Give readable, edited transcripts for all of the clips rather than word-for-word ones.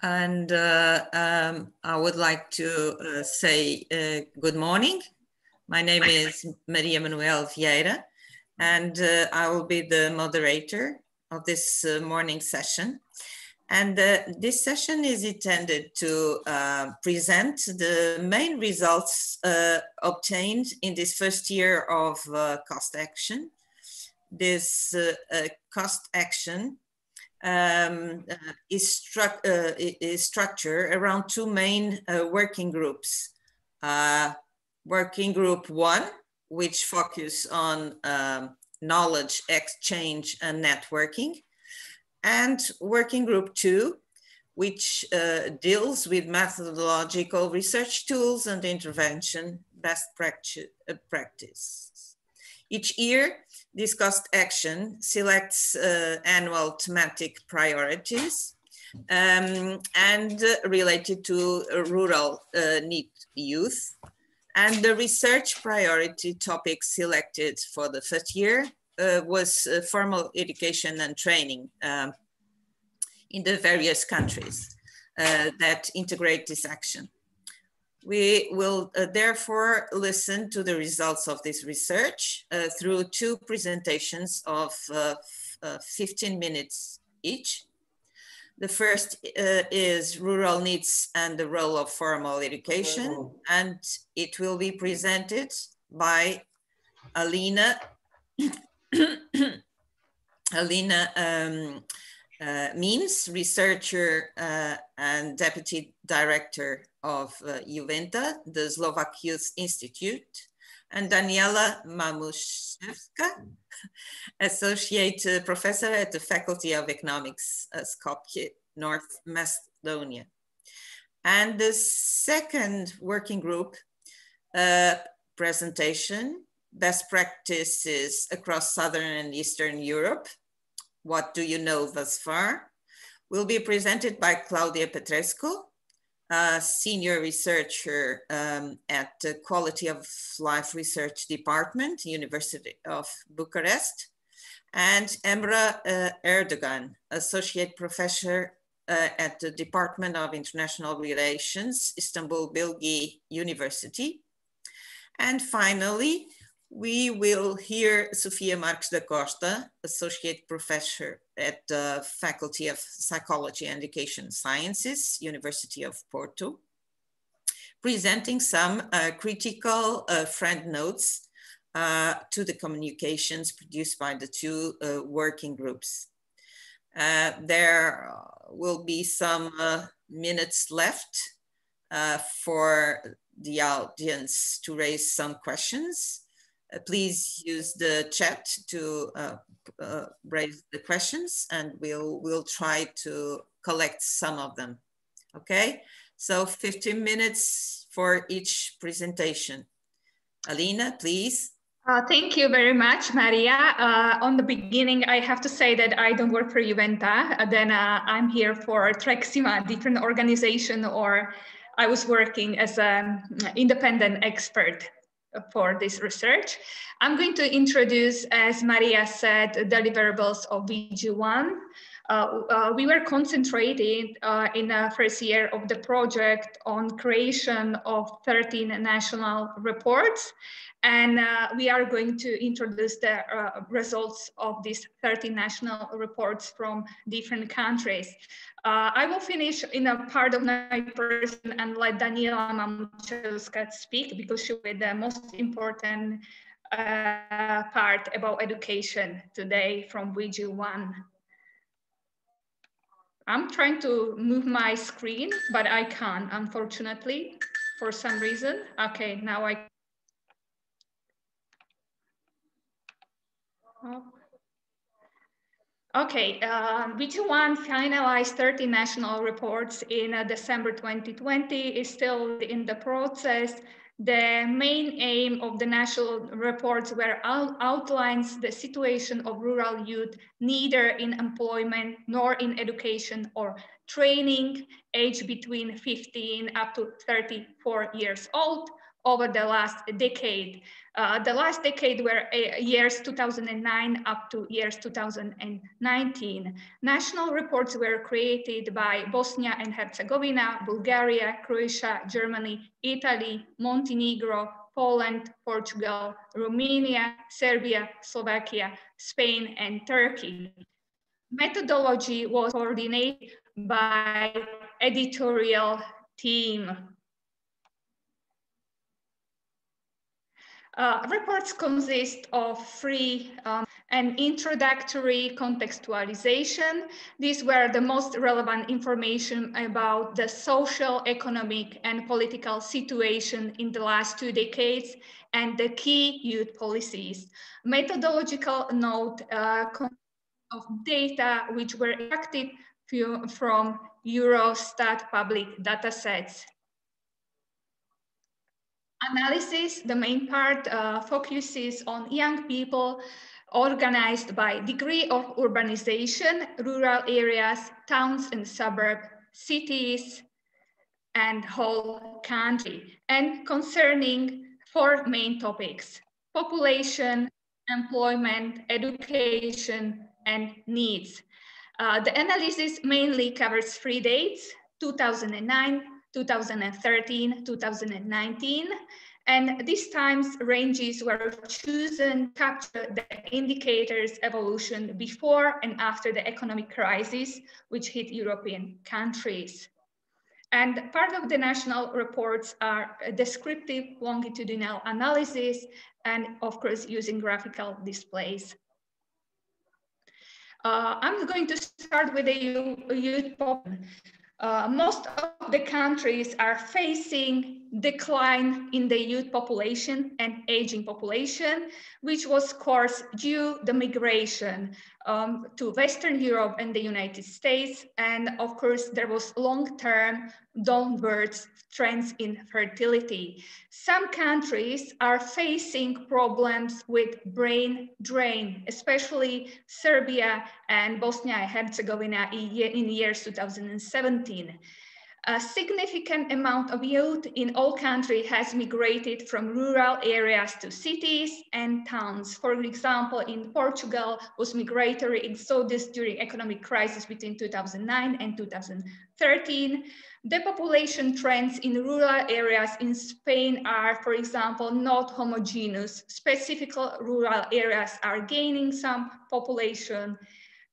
And I would like to say good morning. My name is Manuel Vieira, and I will be the moderator of this morning session. And this session is intended to present the main results obtained in this first year of cost action. This cost action is structured around two main working groups. Working group 1, which focus on knowledge exchange and networking, and working group 2, which deals with methodological research tools and intervention best practice. Each year, this cost action selects annual thematic priorities and related to rural need youth. And the research priority topic selected for the first year was formal education and training in the various countries that integrate this action. We will therefore listen to the results of this research through two presentations of 15 minutes each. The first is rural needs and the role of formal education, and it will be presented by Alena. Alena Means, researcher and deputy director of Juventa, the Slovak Youth Institute, and Daniela Mamucevska, associate professor at the Faculty of Economics, Skopje, North Macedonia. And the second working group presentation, best practices across Southern and Eastern Europe. What do you know thus far? Will be presented by Claudia Petrescu, a senior researcher at the Quality of Life Research Department, University of Bucharest, and Emre Erdogan, associate professor at the Department of International Relations, Istanbul Bilgi University. And finally, we will hear Sofia Marques da Silva, associate professor at the Faculty of Psychology and Education Sciences, University of Porto, presenting some critical friend notes to the communications produced by the two working groups. There will be some minutes left for the audience to raise some questions. Please use the chat to raise the questions, and we'll try to collect some of them. Okay, so 15 minutes for each presentation. Alena, please. Thank you very much, Maria. On the beginning, I have to say that I don't work for Juventa. Then I'm here for Trexima, different organization, or I was working as an independent expert for this research. I'm going to introduce, as Maria said, deliverables of VG1. We were concentrated in the first year of the project on creation of 13 national reports. And we are going to introduce the results of these 13 national reports from different countries. I will finish in a part of my person and let Daniela Mamucevska speak, because she will be the most important part about education today from VG1. I'm trying to move my screen, but I can't, unfortunately, for some reason. Okay, now I. Okay, VG1 finalized 30 national reports in December 2020, is still in the process. The main aim of the national reports were outlines the situation of rural youth, neither in employment nor in education or training, aged between 15 up to 34 years old, over the last decade. The last decade were years 2009 up to years 2019. National reports were created by Bosnia and Herzegovina, Bulgaria, Croatia, Germany, Italy, Montenegro, Poland, Portugal, Romania, Serbia, Slovakia, Spain, and Turkey. Methodology was coordinated by editorial team. Reports consist of three an introductory contextualization. These were the most relevant information about the social, economic, and political situation in the last 2 decades and the key youth policies. Methodological note of data which were extracted from Eurostat public datasets. Analysis, the main part focuses on young people organized by degree of urbanization, rural areas, towns and suburbs, cities, and whole country, and concerning 4 main topics: population, employment, education, and needs. The analysis mainly covers 3 dates, 2009, 2013, 2019, and these times ranges were chosen to capture the indicators evolution before and after the economic crisis, which hit European countries. And part of the national reports are a descriptive longitudinal analysis and of course using graphical displays. I'm going to start with the youth population. Most of the countries are facing decline in the youth population and aging population, which was of course due to the migration to Western Europe and the United States. And of course, there was long-term downwards trends in fertility. Some countries are facing problems with brain drain, especially Serbia and Bosnia and Herzegovina in years 2017. A significant amount of youth in all countries has migrated from rural areas to cities and towns. For example, in Portugal was migratory exodus during economic crisis between 2009 and 2013. The population trends in rural areas in Spain are, for example, not homogeneous. Specific rural areas are gaining some population.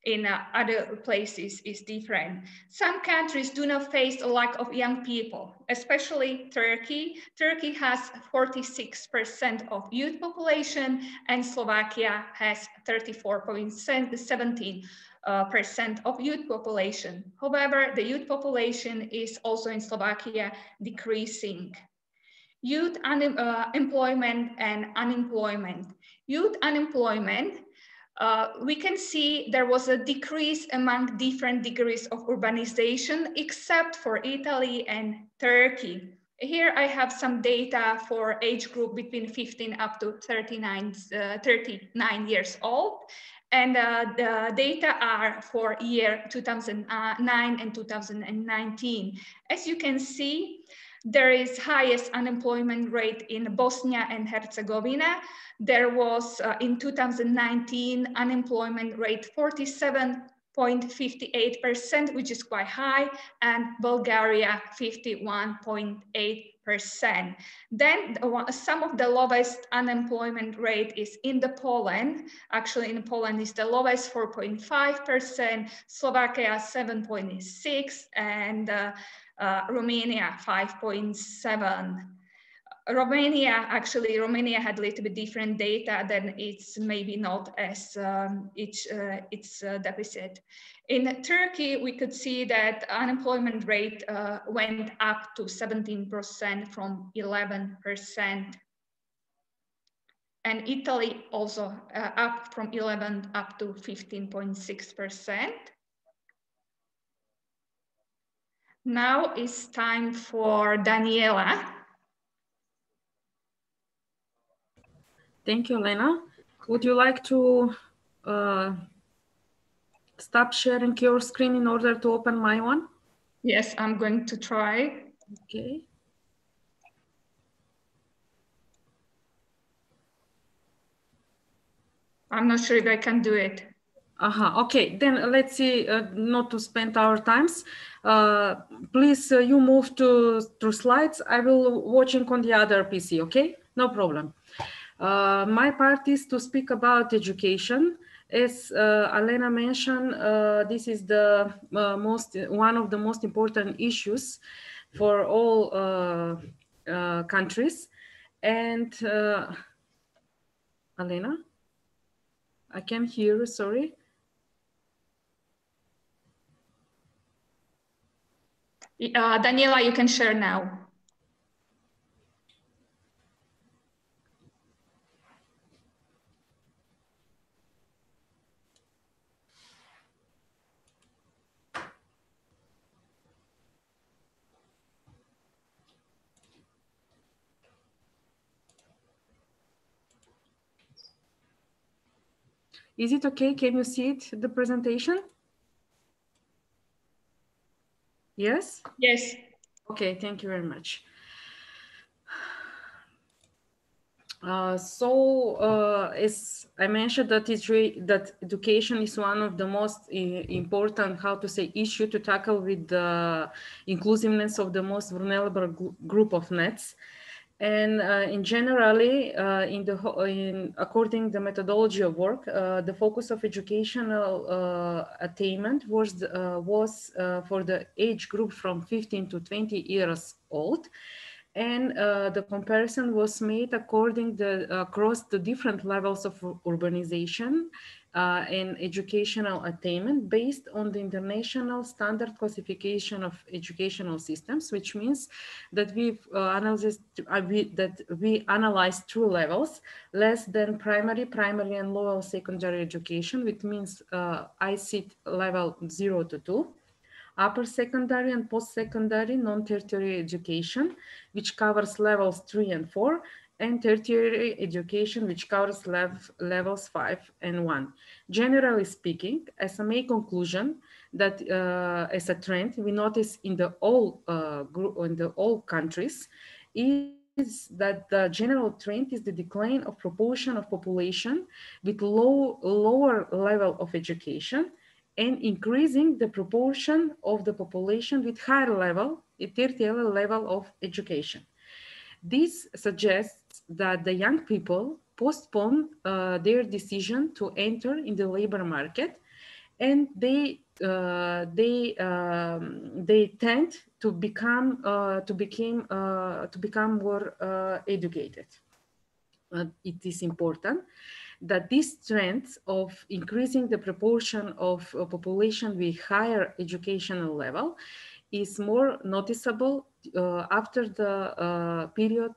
In other places is different. Some countries do not face a lack of young people, especially Turkey. Turkey has 46% of youth population and Slovakia has 34.17% of youth population. However, the youth population is also in Slovakia decreasing. Youth employment and unemployment. Youth unemployment, we can see there was a decrease among different degrees of urbanization, except for Italy and Turkey. Here I have some data for age group between 15 up to 39 years old. And the data are for year 2009 and 2019. As you can see, there is highest unemployment rate in Bosnia and Herzegovina. There was in 2019 unemployment rate 47.58%, which is quite high, and Bulgaria 51.8%. Then some of the lowest unemployment rate is in the Poland. Actually, in Poland is the lowest 4.5%, Slovakia 7.6%, and Romania 5.7%. Romania had a little bit different data, then it's maybe not as its deficit. In Turkey, we could see that unemployment rate went up to 17% from 11%. And Italy also up from 11 up to 15.6%. Now it's time for Daniela. Thank you, Alena. Would you like to stop sharing your screen in order to open my one? Yes, I'm going to try. Okay. I'm not sure if I can do it. Okay, then let's see, not to spend our times. Please, you move to slides. I will watching on the other PC, okay? No problem. My part is to speak about education. As Alena mentioned, this is the one of the most important issues for all countries. And Alena, I can't hear you, sorry. Daniela, you can share now. Is it okay? Can you see it, the presentation? Yes? Yes. Okay, thank you very much. As I mentioned, that education is one of the most important, how to say, issue to tackle with the inclusiveness of the most vulnerable group of NEETs. And in generally, according to the methodology of work, the focus of educational attainment was for the age group from 15 to 20 years old. And the comparison was made across the different levels of urbanization and educational attainment based on the international standard classification of educational systems, which means that we analyzed 2 levels: less than primary and lower secondary education, which means ICT level 0 to 2. Upper secondary and post-secondary non-tertiary education, which covers levels 3 and 4, and tertiary education, which covers levels 5 and 1. Generally speaking, as a main conclusion, that as a trend we notice in the all countries is that the general trend is the decline of proportion of population with lower level of education, and increasing the proportion of the population with higher level, a tertiary level of education. This suggests that the young people postpone their decision to enter in the labor market, and they tend to become more educated. It is important that this trend of increasing the proportion of population with higher educational level is more noticeable after the period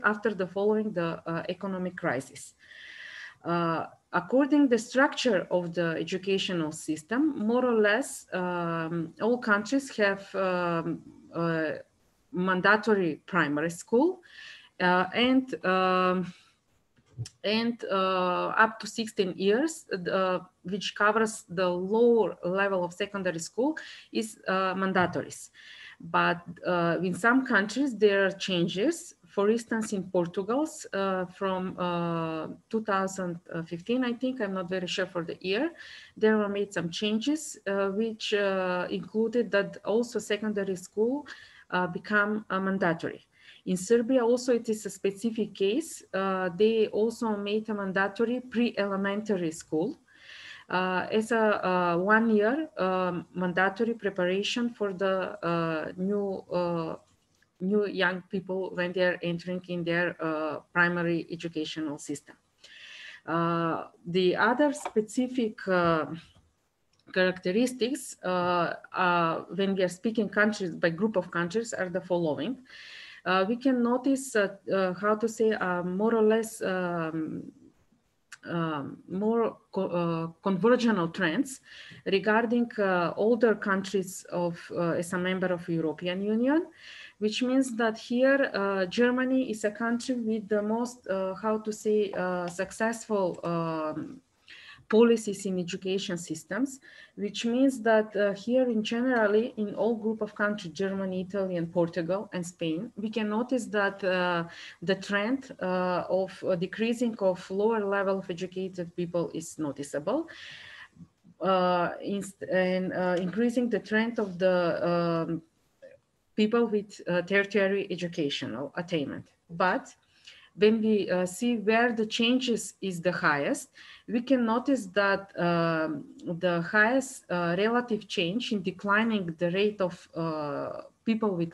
after the following the economic crisis. According to the structure of the educational system, more or less all countries have mandatory primary school and up to 16 years, which covers the lower level of secondary school, is mandatory. But in some countries, there are changes. For instance, in Portugal, from 2015, I think, I'm not very sure for the year, there were made some changes, which included that also secondary school become mandatory. In Serbia, also, it is a specific case. They also made a mandatory pre-elementary school as a 1 year mandatory preparation for the new young people when they are entering in their primary educational system. The other specific characteristics when we are speaking countries by group of countries are the following. We can notice how to say more or less more convergent trends regarding older countries as a member of European Union, which means that here Germany is a country with the most how to say successful policies in education systems, which means that here in generally in all group of countries, Germany, Italy, and Portugal, and Spain, we can notice that the trend of decreasing of lower level of educated people is noticeable. Increasing the trend of the people with tertiary educational attainment. But when we see where the changes is the highest, we can notice that the highest relative change in declining the rate of people with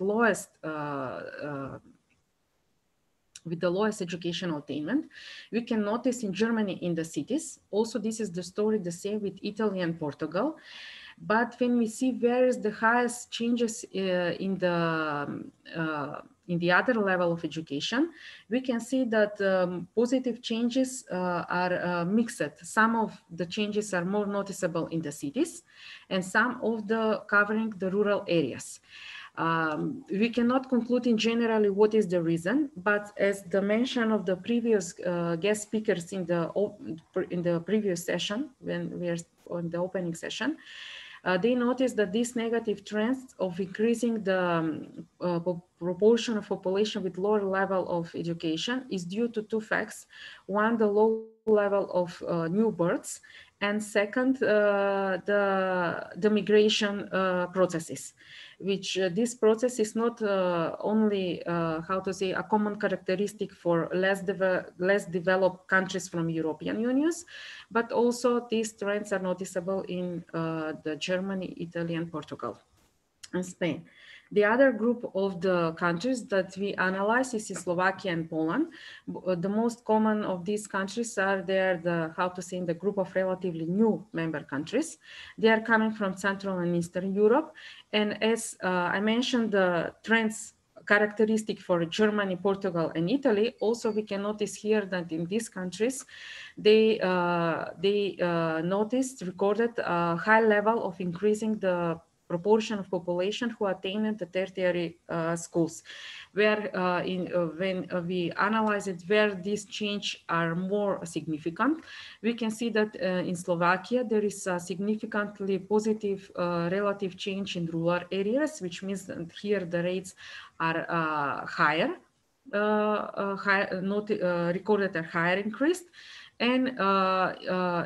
the lowest educational attainment, we can notice in Germany in the cities. Also, this is the story the same with Italy and Portugal. But when we see where is the highest changes in the other level of education, we can see that positive changes are mixed. Some of the changes are more noticeable in the cities, and some of the covering the rural areas. We cannot conclude in generally what is the reason, but as the mention of the previous guest speakers in the previous session, when we are on the opening session, they noticed that these negative trends of increasing the proportion of population with lower level of education is due to two facts. One, the low level of new births, and second, the migration processes, which this process is not only, how to say, a common characteristic for less developed countries from European Unions, but also these trends are noticeable in the Germany, Italy, and Portugal, and Spain. The other group of the countries that we analyze is in Slovakia and Poland. The most common of these countries are in the group of relatively new member countries. They are coming from Central and Eastern Europe. And as I mentioned, the trends characteristic for Germany, Portugal, and Italy, also we can notice here that in these countries, they recorded a high level of increasing the proportion of population who attained the tertiary schools, where when we analyze it, where these change are more significant, we can see that in Slovakia, there is a significantly positive relative change in rural areas, which means that here the rates are higher, recorded a higher increase. And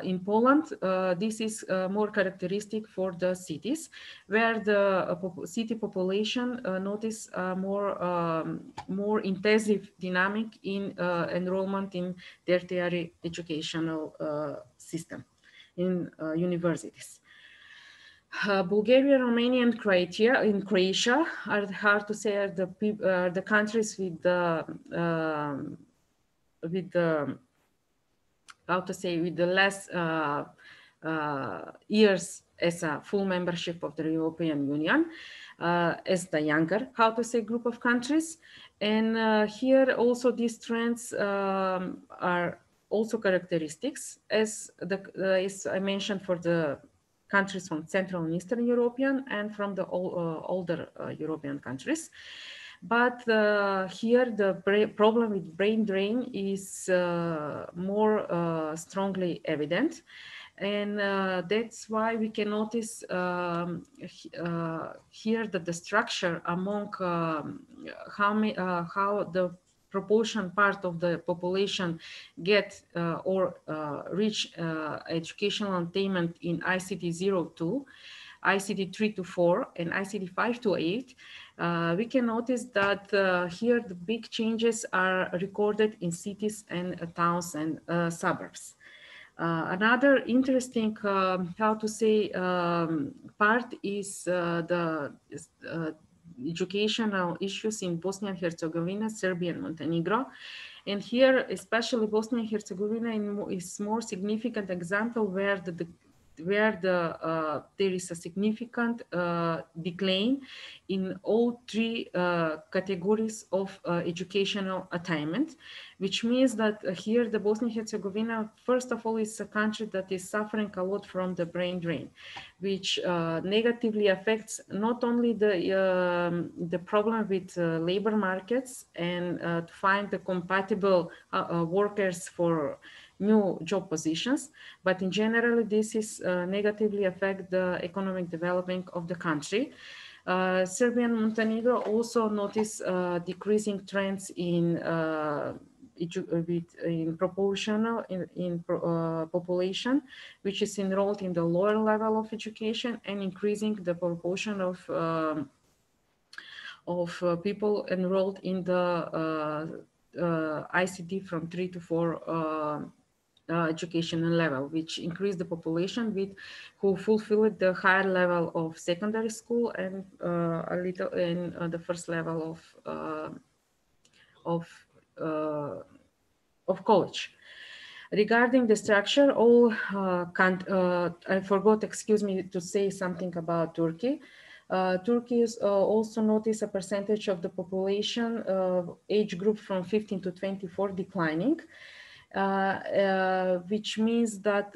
in Poland, this is more characteristic for the cities, where the city population notice more intensive dynamic in enrollment in tertiary educational system in universities. Bulgaria, Romania, and Croatia are hard to say are the countries with the less years as a full membership of the European Union, as the younger, group of countries. And here also these trends are also characteristics, as I mentioned, for the countries from Central and Eastern European and from the older European countries. But here the problem with brain drain is more strongly evident. And that's why we can notice here that the structure among how the proportion part of the population get or reach educational attainment in ICT 0-2, ICT 3-4, and ICT 5-8, we can notice that here the big changes are recorded in cities and towns and suburbs. Another interesting, part is the educational issues in Bosnia and Herzegovina, Serbia, and Montenegro. And here, especially Bosnia and Herzegovina is more significant example where there is a significant decline in all three categories of educational attainment, which means that here the Bosnia and Herzegovina, first of all, is a country that is suffering a lot from the brain drain, which negatively affects not only the problem with labor markets and to find the compatible workers for new job positions, but in general, this is negatively affect the economic development of the country. Serbia and Montenegro also notice decreasing trends in proportional population, which is enrolled in the lower level of education, and increasing the proportion of people enrolled in the ICT from 3 to 4 educational level, which increased the population with who fulfilled the higher level of secondary school and a little in the first level of college. Regarding the structure, I forgot, excuse me, to say something about Turkey. Turkey is also notice a percentage of the population age group from 15 to 24 declining, which means that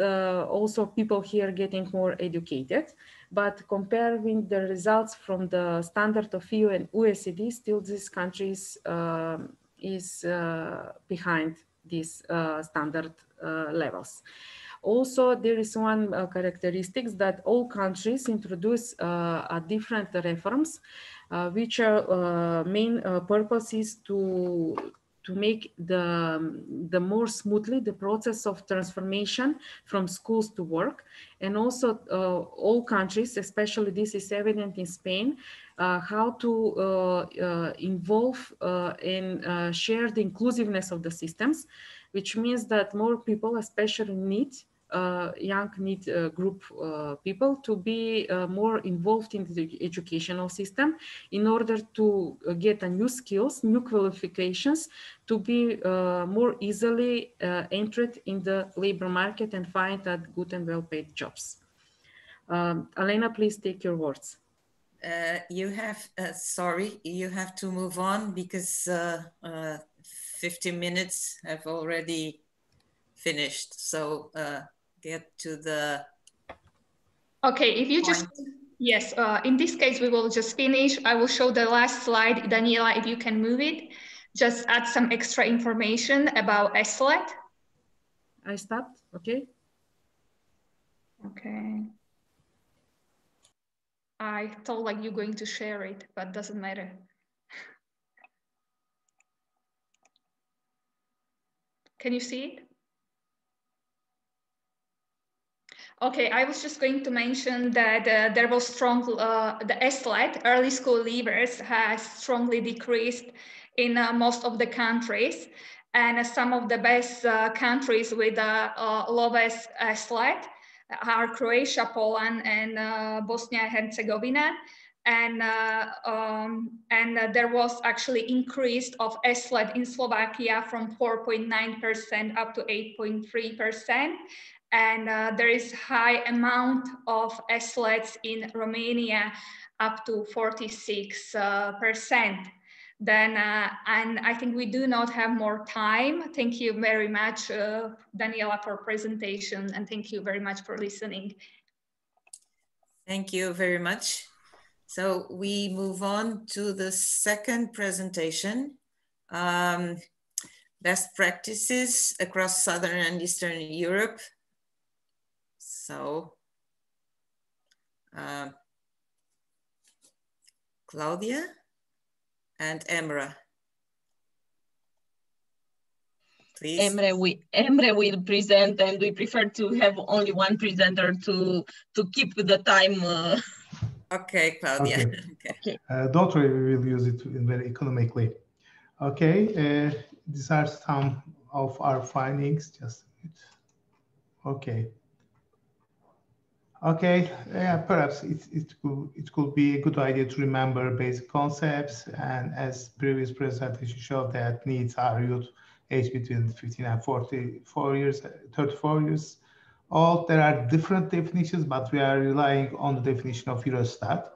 also people here getting more educated. But comparing the results from the standard of EU and OECD, still this country is behind these standard levels. Also, there is one characteristics that all countries introduce different reforms, which are main purpose is to make the more smoothly the process of transformation from schools to work. And also all countries, especially this is evident in Spain, how to involve and share the inclusiveness of the systems, which means that more people, especially young NEET group people, to be more involved in the educational system in order to get new skills, new qualifications, to be more easily entered in the labor market and find that good and well-paid jobs. Alena, please take your words. You have, sorry, you have to move on because 50 minutes have already finished. So get to the Okay, if you point. just, yes, in this case, we will just finish. I will show the last slide. Daniela, if you can move it, just add some extra information about ESLET. I stopped, okay. Okay. I thought like you're going to share it, but doesn't matter. Can you see it? Okay, I was just going to mention that there was strong, the ESLET, early school leavers, has strongly decreased in most of the countries. And some of the best countries with the lowest ESLET are Croatia, Poland, and Bosnia and Herzegovina. And there was actually increase of ESLET in Slovakia from 4.9% up to 8.3%. And there is high amount of ESLETs in Romania, up to 46%. Then, and I think we do not have more time. Thank you very much, Daniela, for presentation, and thank you very much for listening. Thank you very much. So we move on to the second presentation. Best practices across Southern and Eastern Europe. So, Claudia and Emre, please. Emre will present, and we prefer to have only one presenter to keep the time. Okay, Claudia. Okay. Don't worry, we will use it very economically. Okay, these are some of our findings. Just a minute. Okay. Okay, yeah, perhaps it could be a good idea to remember basic concepts, and as previous presentation showed that NEETs are youth aged between 15 and 34 years, 34 years old. There are different definitions, but we are relying on the definition of Eurostat.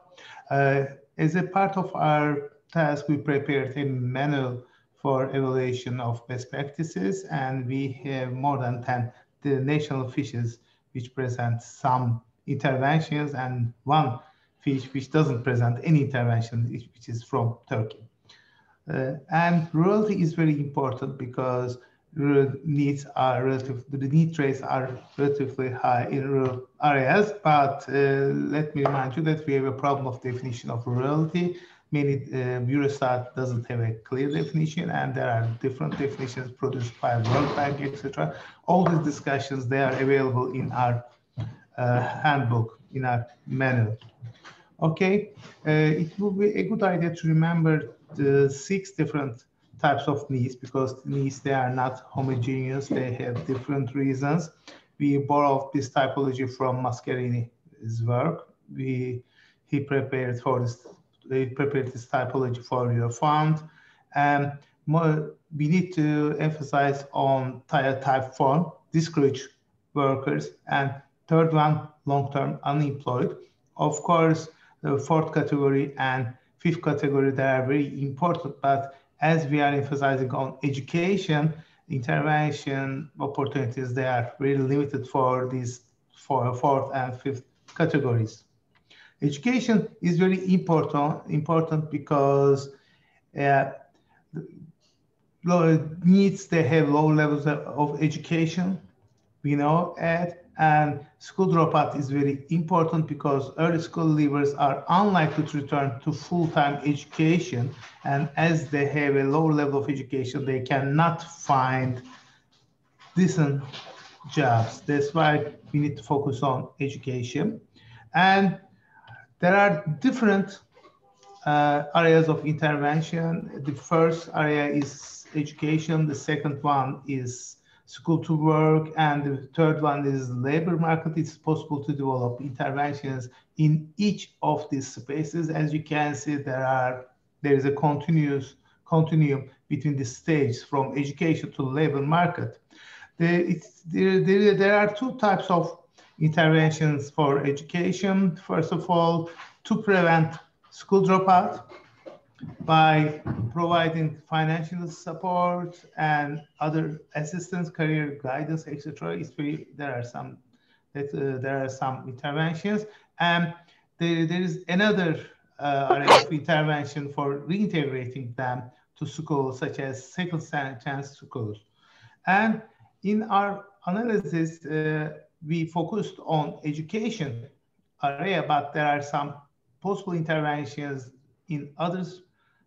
As a part of our task, we prepared a manual for evaluation of best practices, and we have more than 10 the national fishes which present some interventions, and one fish which doesn't present any intervention, which is from Turkey. And rurality is very important because needs are relative, the need rates are relatively high in rural areas, but let me remind you that we have a problem of definition of rurality. Many Eurostat doesn't have a clear definition, and there are different definitions produced by World Bank, etc. All these discussions, they are available in our handbook, in our manual. Okay, it will be a good idea to remember the 6 different types of needs, because needs, they are not homogeneous, they have different reasons. We borrowed this typology from Mascarini's work. He prepared this typology for your fund. And we need to emphasize on type 4, discouraged workers, and third one, long-term unemployed. Of course, the 4th category and 5th category, they are very important, but as we are emphasizing on education, intervention opportunities, they are very limited for these 4th and 5th categories. Education is very important because needs, they have low levels of education, we know it, and school dropout is very important because early school leavers are unlikely to return to full-time education, and as they have a low level of education, they cannot find decent jobs. That's why we need to focus on education. And there are different areas of intervention. The first area is education, the second one is school to work, and the third one is labor market. It's possible to develop interventions in each of these spaces. As you can see, there is a continuum between the stages from education to labor market. There are 2 types of interventions for education. First of all, to prevent school dropout by providing financial support and other assistance, career guidance, etc. There are some interventions, and there is another area of intervention for reintegrating them to schools, such as second chance schools. And in our analysis, we focused on education area, but there are some possible interventions in other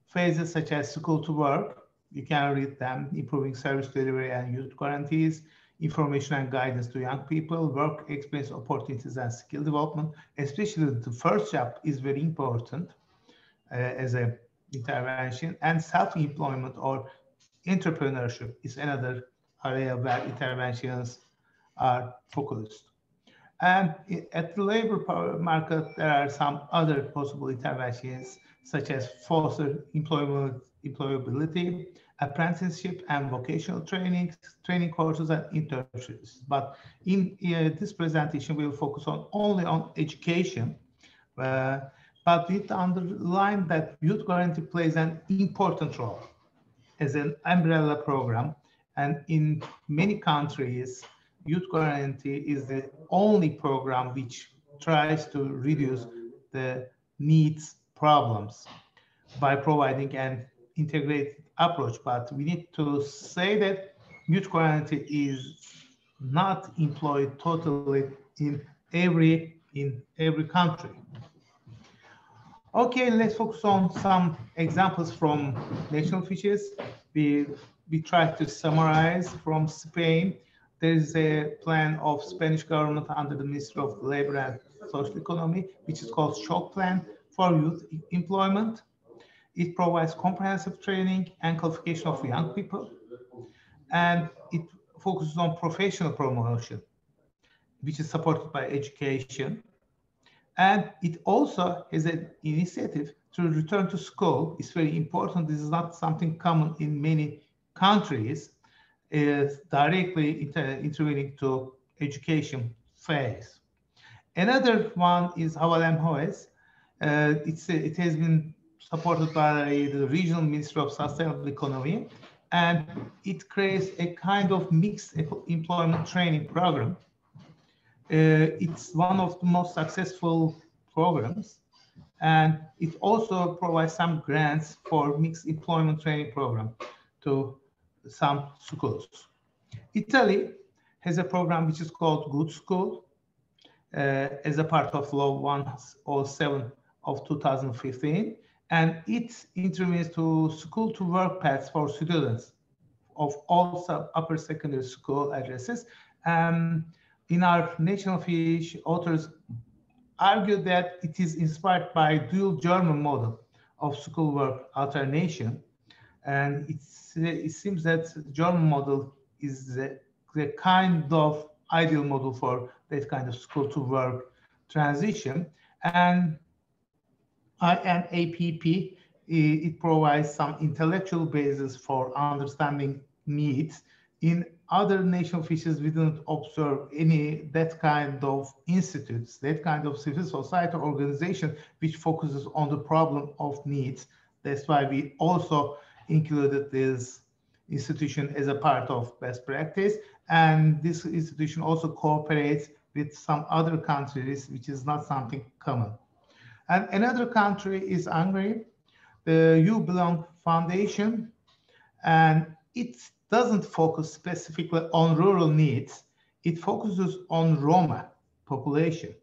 phases, such as school to work. You can read them: improving service delivery and youth guarantees, information and guidance to young people, work experience opportunities and skill development. Especially the first job is very important as an intervention, and self-employment or entrepreneurship is another area where interventions are focused. And at the labor market, there are some other possible interventions, such as foster employability, apprenticeship and vocational training courses, and internships. But in this presentation, we will focus only on education. But we underline that Youth Guarantee plays an important role as an umbrella program. And in many countries, Youth Guarantee is the only program which tries to reduce the needs problems by providing an integrated approach. But we need to say that Youth Guarantee is not employed totally in every country. Okay, let's focus on some examples from national fishes. We try to summarize from Spain. There is a plan of Spanish government under the Ministry of Labor and Social Economy, which is called Shock Plan for Youth Employment. It provides comprehensive training and qualification of young people, and it focuses on professional promotion, which is supported by education. And it also has an initiative to return to school. It's very important. This is not something common in many countries. Is directly intervening to education phase. Another one is Havalem Hoes. It has been supported by the Regional Ministry of Sustainable Economy, and it creates a kind of mixed employment training program. It's one of the most successful programs, and it also provides some grants for mixed employment training program to some schools. Italy has a program which is called Good School as a part of Law 107 of 2015, and it intervenes to school to work paths for students of all upper secondary school addresses. In our national fiche, authors argue that it is inspired by dual German model of school work alternation. And it seems that the German model is the kind of ideal model for that kind of school to work transition. And INAPP, it provides some intellectual basis for understanding needs. In other national fishes, we don't observe any that kind of institutes, that kind of civil society organization which focuses on the problem of needs. That's why we also included this institution as a part of best practice. And this institution also cooperates with some other countries, which is not something common. And another country is Hungary, the You Belong Foundation, and it doesn't focus specifically on rural needs. It focuses on Roma population,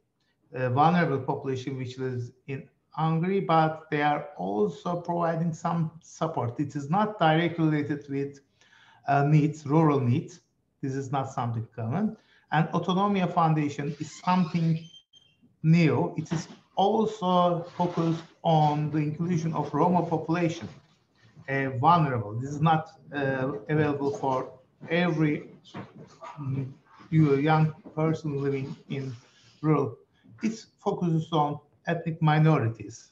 a vulnerable population which lives in Hungary, but they are also providing some support. It is not directly related with needs, rural needs. This is not something common. And Autonomia Foundation is something new. It is also focused on the inclusion of Roma population, vulnerable. This is not available for every young person living in rural. It focuses on ethnic minorities.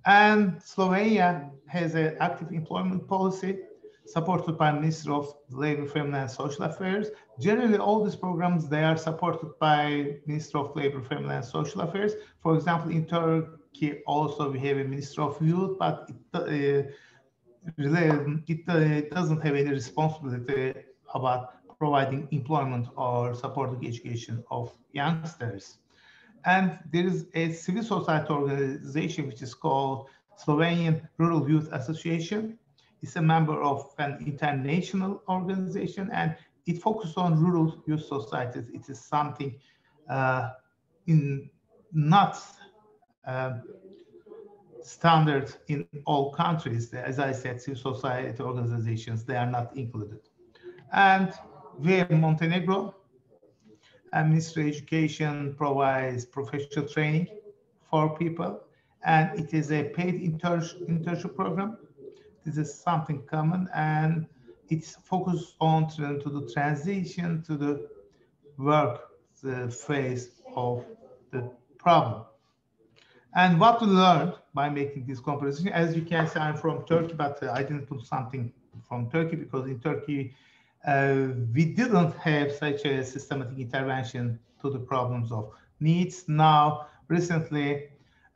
And Slovenia has an active employment policy supported by Ministry of Labor, Family and Social Affairs. Generally, all these programs, they are supported by Ministry of Labor, Family and Social Affairs. For example, in Turkey, also we have a Ministry of Youth, but it doesn't have any responsibility about providing employment or supporting education of youngsters. And there is a civil society organization which is called Slovenian Rural Youth Association. It's a member of an international organization, and it focuses on rural youth societies. It is something not standard in all countries. As I said, civil society organizations, they are not included. And Vieira, Montenegro, Ministry of Education provides professional training for people, and it is a paid internship program. This is something common, and it's focused on to the transition to the work phase of the problem. And what we learned by making this comparison, as you can see, I'm from Turkey, but I didn't put something from Turkey because in Turkey, we didn't have such a systematic intervention to the problems of needs. Now, recently,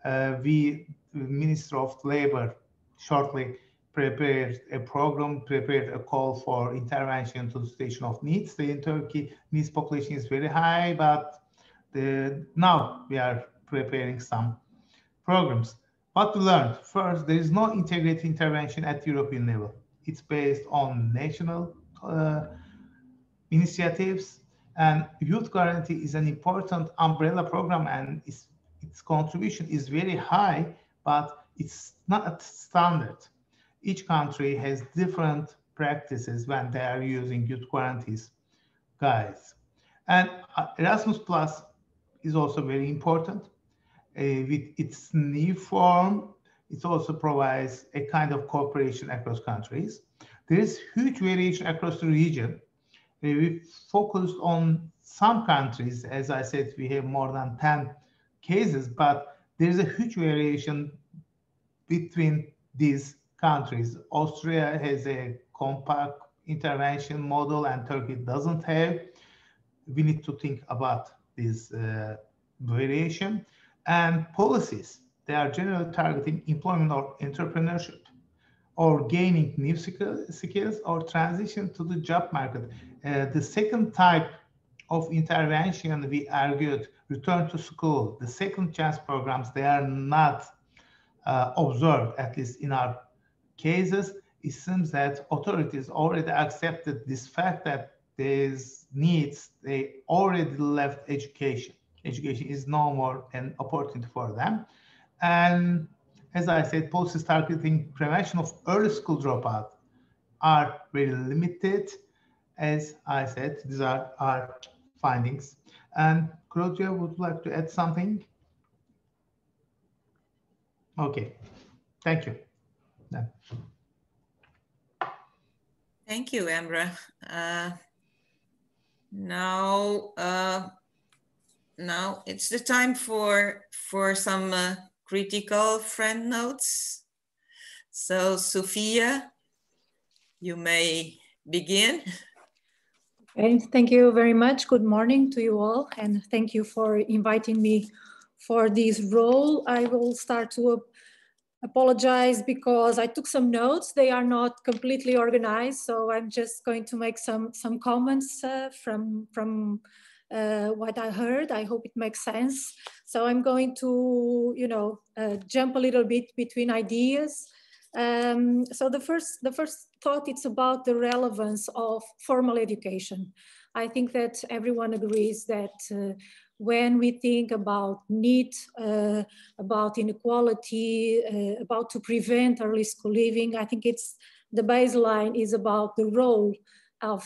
the Minister of Labor shortly prepared a program, prepared a call for intervention to the situation of needs. In Turkey, needs population is very high, but now we are preparing some programs. What we learned, first, there is no integrated intervention at European level. It's based on national initiatives, and Youth Guarantee is an important umbrella program, and its contribution is very high, but it's not standard. Each country has different practices when they are using Youth Guarantees guides. And Erasmus Plus is also very important. With its new form, it also provides a kind of cooperation across countries. There is huge variation across the region. We focused on some countries. As I said, we have more than 10 cases, but there is a huge variation between these countries. Austria has a compact intervention model and Turkey doesn't have. We need to think about this variation. And policies, they are generally targeting employment or entrepreneurship, or gaining new skills, or transition to the job market. The second type of intervention, we argued, return to school, the second chance programs, they are not observed, at least in our cases. It seems that authorities already accepted this fact that these needs, they already left education. Education is no more an opportunity for them. And as I said, policies targeting prevention of early school dropout are very limited. As I said, these are our findings. And Claudia would like to add something? Okay, thank you. Yeah. Thank you, Emre. Now it's the time for some critical friend notes. So Sofia, you may begin. Okay, thank you very much. Good morning to you all, and thank you for inviting me for this role. I will start to apologize because I took some notes. They are not completely organized, so I'm just going to make some comments from what I heard. I hope it makes sense. So I'm going to, jump a little bit between ideas. So the first thought, it's about the relevance of formal education. I think that everyone agrees that when we think about need, about inequality, about to prevent early school leaving, I think it's the baseline is about the role of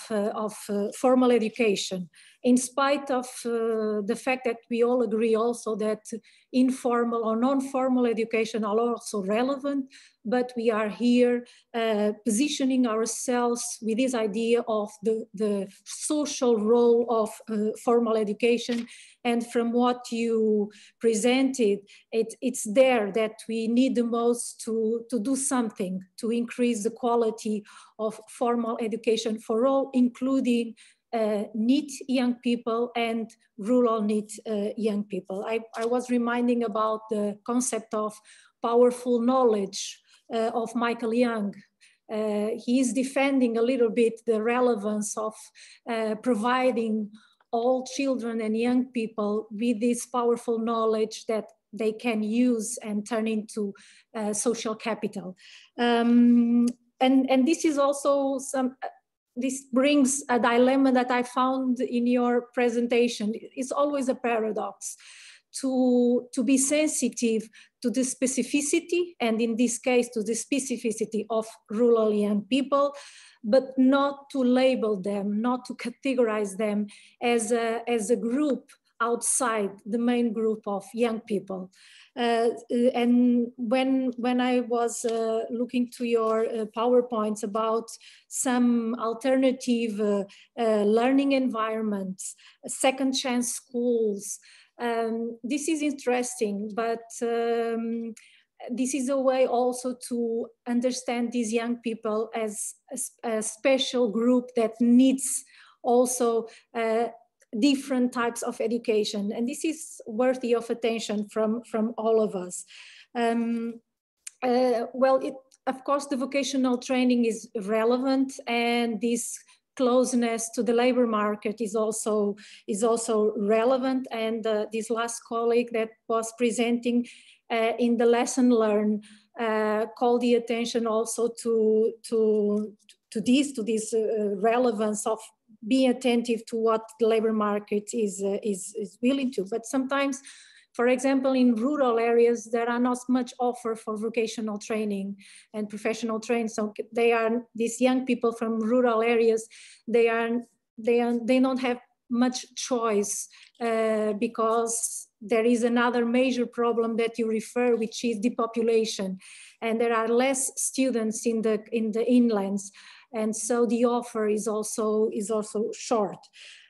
formal education, in spite of the fact that we all agree also that informal or non-formal education are also relevant, but we are here positioning ourselves with this idea of the social role of formal education. And from what you presented, it's there that we need the most to do something to increase the quality of formal education for all, including NEET young people and rural NEET young people. I was reminding about the concept of powerful knowledge of Michael Young. He is defending a little bit the relevance of providing all children and young people with this powerful knowledge that they can use and turn into social capital. And this is also this brings a dilemma that I found in your presentation. It's always a paradox to be sensitive to the specificity, and in this case, to the specificity of rural young people, but not to label them, not to categorize them as a group outside the main group of young people. And when I was looking to your PowerPoints about some alternative learning environments, second chance schools, this is interesting, but this is a way also to understand these young people as a special group that needs also different types of education. And this is worthy of attention from all of us. Of course, the vocational training is relevant, and this closeness to the labor market is also relevant. And this last colleague that was presenting in the lesson learned called the attention also to this relevance of being attentive to what the labor market is willing to. But sometimes, for example, in rural areas, there are not much offer for vocational training and professional training. So these young people from rural areas, they don't have much choice because there is another major problem that you refer, which is depopulation, and there are less students in the inlands. And so the offer is also short.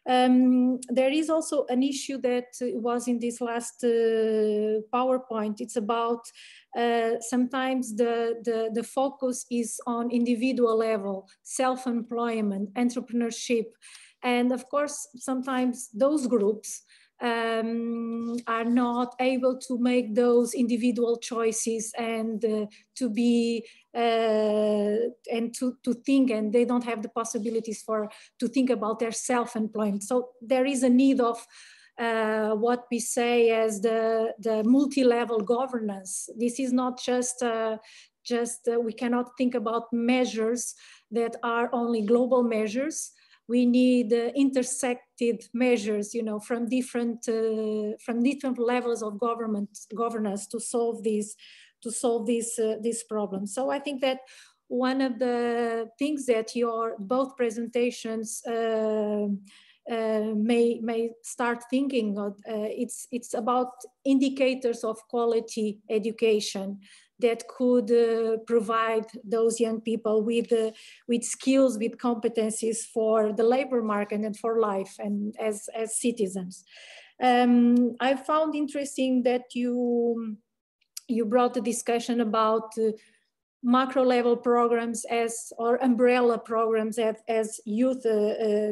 There is also an issue that was in this last PowerPoint. It's about sometimes the focus is on individual level, self-employment, entrepreneurship. And of course, sometimes those groups are not able to make those individual choices and to be and to think, and they don't have the possibilities to think about their self-employment. So there is a need of what we say as the multi-level governance. This is not just we cannot think about measures that are only global measures. We need intersected measures, from different levels of governance to solve these problems. So I think that one of the things that your both presentations may start thinking of, it's about indicators of quality education that could provide those young people with skills, with competencies for the labor market and for life and as citizens. I found interesting that you brought the discussion about macro level programs or umbrella programs as youth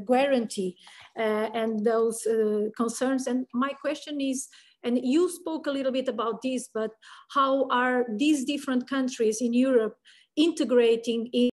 guarantee and those concerns. And my question is, and you spoke a little bit about this, but how are these different countries in Europe integrating in